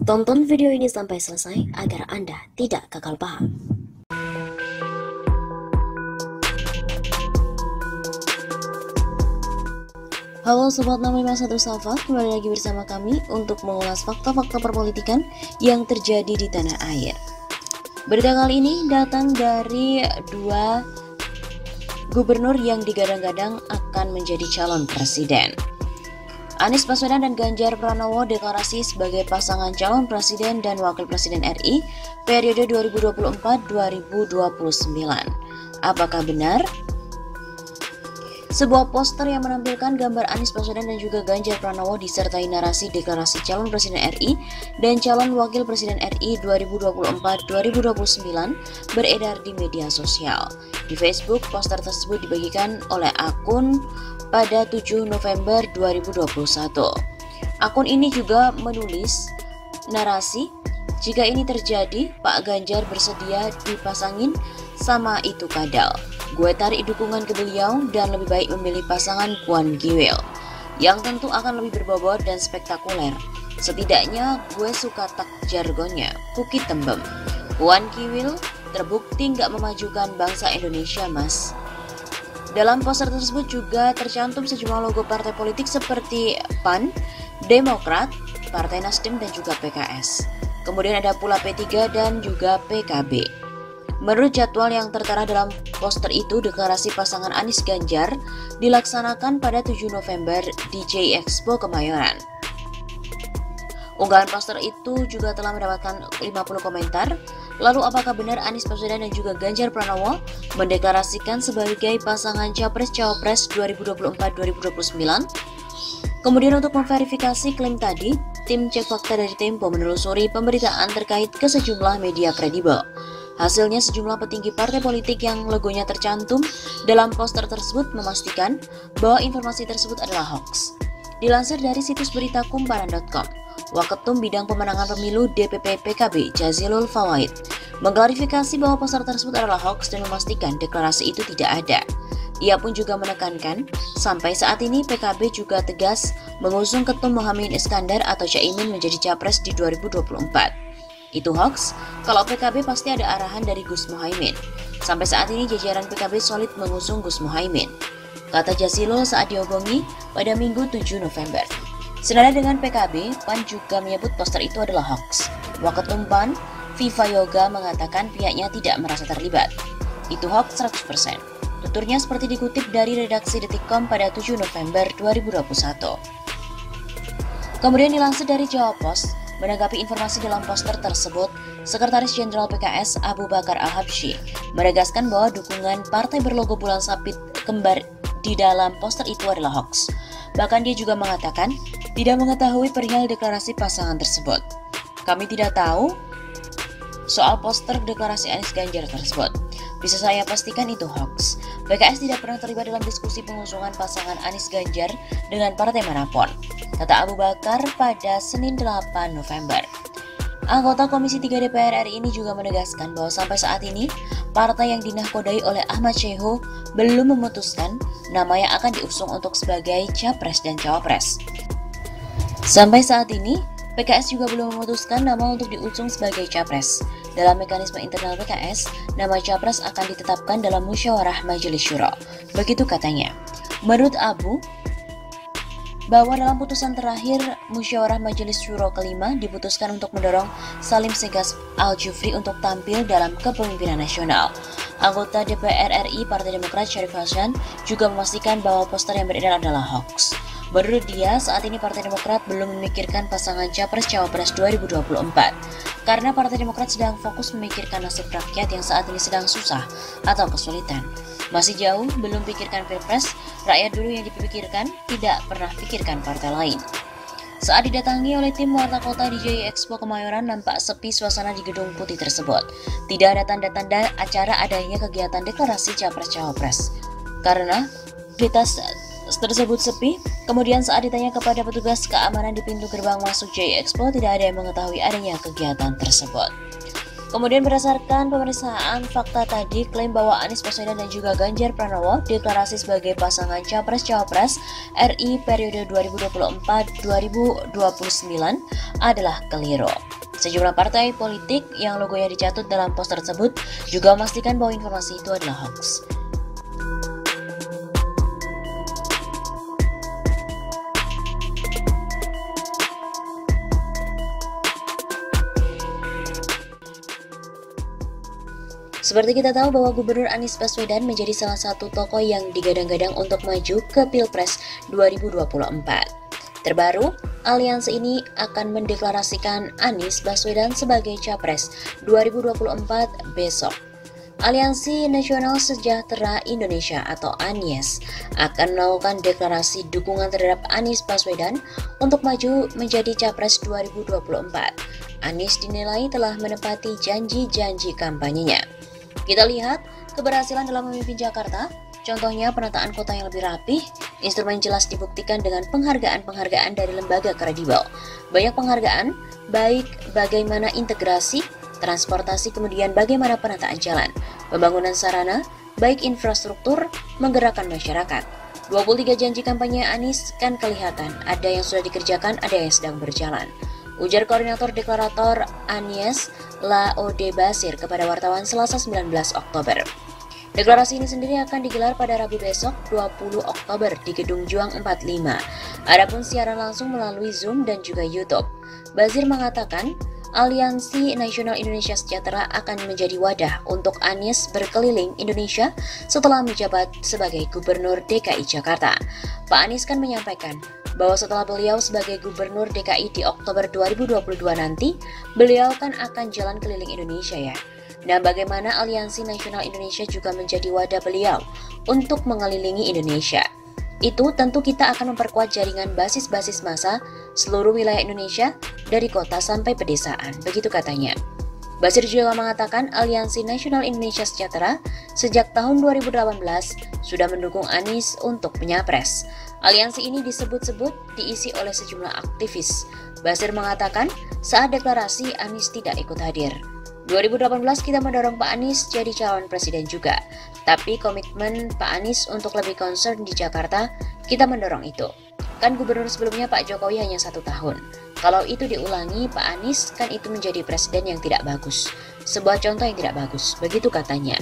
Tonton video ini sampai selesai agar Anda tidak gagal paham. Halo Sobat 651 Safa, kembali lagi bersama kami untuk mengulas fakta-fakta perpolitikan yang terjadi di tanah air. Berita kali ini datang dari dua gubernur yang digadang-gadang akan menjadi calon presiden. Anies Baswedan dan Ganjar Pranowo deklarasi sebagai pasangan calon presiden dan wakil presiden RI periode 2024-2029. Apakah benar? Sebuah poster yang menampilkan gambar Anies Baswedan dan juga Ganjar Pranowo disertai narasi deklarasi calon presiden RI dan calon wakil presiden RI 2024-2029 beredar di media sosial. Di Facebook, poster tersebut dibagikan oleh akun pada 7 November 2021. Akun ini juga menulis narasi, jika ini terjadi, Pak Ganjar bersedia dipasangin sama itu kadal. Gue tarik dukungan ke beliau dan lebih baik memilih pasangan Puan Giwil yang tentu akan lebih berbobot dan spektakuler. Setidaknya gue suka tak jargonnya, Kuki Tembem. Puan Giwil terbukti nggak memajukan bangsa Indonesia, mas. Dalam poster tersebut juga tercantum sejumlah logo partai politik seperti PAN, Demokrat, Partai Nasdem dan juga PKS. Kemudian ada pula P3 dan juga PKB. Menurut jadwal yang tertera dalam poster itu, deklarasi pasangan Anies Ganjar dilaksanakan pada 7 November di J Expo Kemayoran. Unggahan poster itu juga telah mendapatkan 50 komentar. Lalu apakah benar Anies Baswedan dan juga Ganjar Pranowo mendeklarasikan sebagai pasangan Capres-Cawapres 2024-2029? Kemudian untuk memverifikasi klaim tadi, tim Cek Fakta dari Tempo menelusuri pemberitaan terkait ke sejumlah media kredibel. Hasilnya sejumlah petinggi partai politik yang logonya tercantum dalam poster tersebut memastikan bahwa informasi tersebut adalah hoax. Dilansir dari situs berita kumparan.com, Waketum Bidang Pemenangan Pemilu DPP PKB Jazilul Fawait mengklarifikasi bahwa poster tersebut adalah hoax dan memastikan deklarasi itu tidak ada. Ia pun juga menekankan, sampai saat ini PKB juga tegas mengusung Ketum Muhaimin Iskandar atau Caimin menjadi capres di 2024. Itu hoax, kalau PKB pasti ada arahan dari Gus Muhaimin. Sampai saat ini jajaran PKB solid mengusung Gus Muhaimin, kata Jazilul saat dihubungi pada Minggu 7 November. Senada dengan PKB, PAN juga menyebut poster itu adalah hoax. Waketum PAN, Viva Yoga mengatakan pihaknya tidak merasa terlibat. Itu hoax 100%. Tuturnya seperti dikutip dari redaksi Detikcom pada 7 November 2021. Kemudian dilansir dari Jawa Post, menanggapi informasi dalam poster tersebut, Sekretaris Jenderal PKS Abu Bakar Al-Habsyi menegaskan bahwa dukungan partai berlogo bulan sabit kembar di dalam poster itu adalah hoax. Bahkan dia juga mengatakan tidak mengetahui perihal deklarasi pasangan tersebut. Kami tidak tahu soal poster deklarasi Anies Ganjar tersebut. Bisa saya pastikan itu hoax. PKS tidak pernah terlibat dalam diskusi pengusungan pasangan Anies Ganjar dengan partai manapun, kata Abu Bakar pada Senin 8 November. Anggota Komisi 3 DPR RI ini juga menegaskan bahwa sampai saat ini, partai yang dinahkodai oleh Ahmad Syaihu belum memutuskan nama yang akan diusung untuk sebagai capres dan cawapres. Sampai saat ini, PKS juga belum memutuskan nama untuk diusung sebagai capres. Dalam mekanisme internal PKS, nama capres akan ditetapkan dalam musyawarah Majelis Syuro. Begitu katanya. Menurut Abu, bahwa dalam putusan terakhir musyawarah Majelis Syuro kelima diputuskan untuk mendorong Salim Segaf Al-Jufri untuk tampil dalam kepemimpinan nasional. Anggota DPR RI Partai Demokrat Syarif Hasan juga memastikan bahwa poster yang beredar adalah hoax. Menurut dia, saat ini Partai Demokrat belum memikirkan pasangan Capres-Cawapres 2024 karena Partai Demokrat sedang fokus memikirkan nasib rakyat yang saat ini sedang susah atau kesulitan. Masih jauh, belum pikirkan Pilpres, rakyat dulu yang dipikirkan, tidak pernah pikirkan partai lain. Saat didatangi oleh tim Warta Kota di J Expo Kemayoran, nampak sepi suasana di Gedung Putih tersebut. Tidak ada tanda-tanda acara adanya kegiatan deklarasi Capres-Cawapres. Karena aktivitas tersebut sepi, kemudian saat ditanya kepada petugas keamanan di pintu gerbang masuk J Expo, tidak ada yang mengetahui adanya kegiatan tersebut. Kemudian berdasarkan pemeriksaan fakta tadi, klaim bahwa Anies Baswedan dan juga Ganjar Pranowo deklarasi sebagai pasangan Capres-Cawapres RI periode 2024-2029 adalah keliru. Sejumlah partai politik yang logonya dicatut dalam poster tersebut juga memastikan bahwa informasi itu adalah hoax. Seperti kita tahu bahwa Gubernur Anies Baswedan menjadi salah satu tokoh yang digadang-gadang untuk maju ke Pilpres 2024. Terbaru, aliansi ini akan mendeklarasikan Anies Baswedan sebagai Capres 2024 besok. Aliansi Nasional Sejahtera Indonesia atau ANIES akan melakukan deklarasi dukungan terhadap Anies Baswedan untuk maju menjadi Capres 2024. Anies dinilai telah menepati janji-janji kampanyenya. Kita lihat keberhasilan dalam memimpin Jakarta, contohnya penataan kota yang lebih rapih, instrumen jelas dibuktikan dengan penghargaan-penghargaan dari lembaga kredibel. Banyak penghargaan, baik bagaimana integrasi, transportasi, kemudian bagaimana penataan jalan, pembangunan sarana, baik infrastruktur, menggerakkan masyarakat. 23 janji kampanye Anies kan kelihatan, ada yang sudah dikerjakan, ada yang sedang berjalan. Ujar Koordinator Deklarator Anies, Laode Basir kepada wartawan Selasa 19 Oktober. Deklarasi ini sendiri akan digelar pada Rabu besok 20 Oktober di Gedung Juang 45. Adapun siaran langsung melalui Zoom dan juga YouTube. Basir mengatakan, Aliansi Nasional Indonesia Sejahtera akan menjadi wadah untuk Anies berkeliling Indonesia setelah menjabat sebagai Gubernur DKI Jakarta. Pak Anies kan menyampaikan bahwa setelah beliau sebagai Gubernur DKI di Oktober 2022 nanti, beliau kan akan jalan keliling Indonesia ya. Dan bagaimana Aliansi Nasional Indonesia juga menjadi wadah beliau untuk mengelilingi Indonesia. Itu tentu kita akan memperkuat jaringan basis-basis massa seluruh wilayah Indonesia dari kota sampai pedesaan, begitu katanya. Basir juga mengatakan Aliansi Nasional Indonesia Sejahtera sejak tahun 2018 sudah mendukung Anies untuk menyapres. Aliansi ini disebut-sebut diisi oleh sejumlah aktivis. Basir mengatakan saat deklarasi Anies tidak ikut hadir. 2018 kita mendorong Pak Anies jadi calon presiden juga. Tapi komitmen Pak Anies untuk lebih concern di Jakarta, kita mendorong itu. Kan gubernur sebelumnya Pak Jokowi hanya 1 tahun. Kalau itu diulangi Pak Anies, kan itu menjadi presiden yang tidak bagus. Sebuah contoh yang tidak bagus, begitu katanya.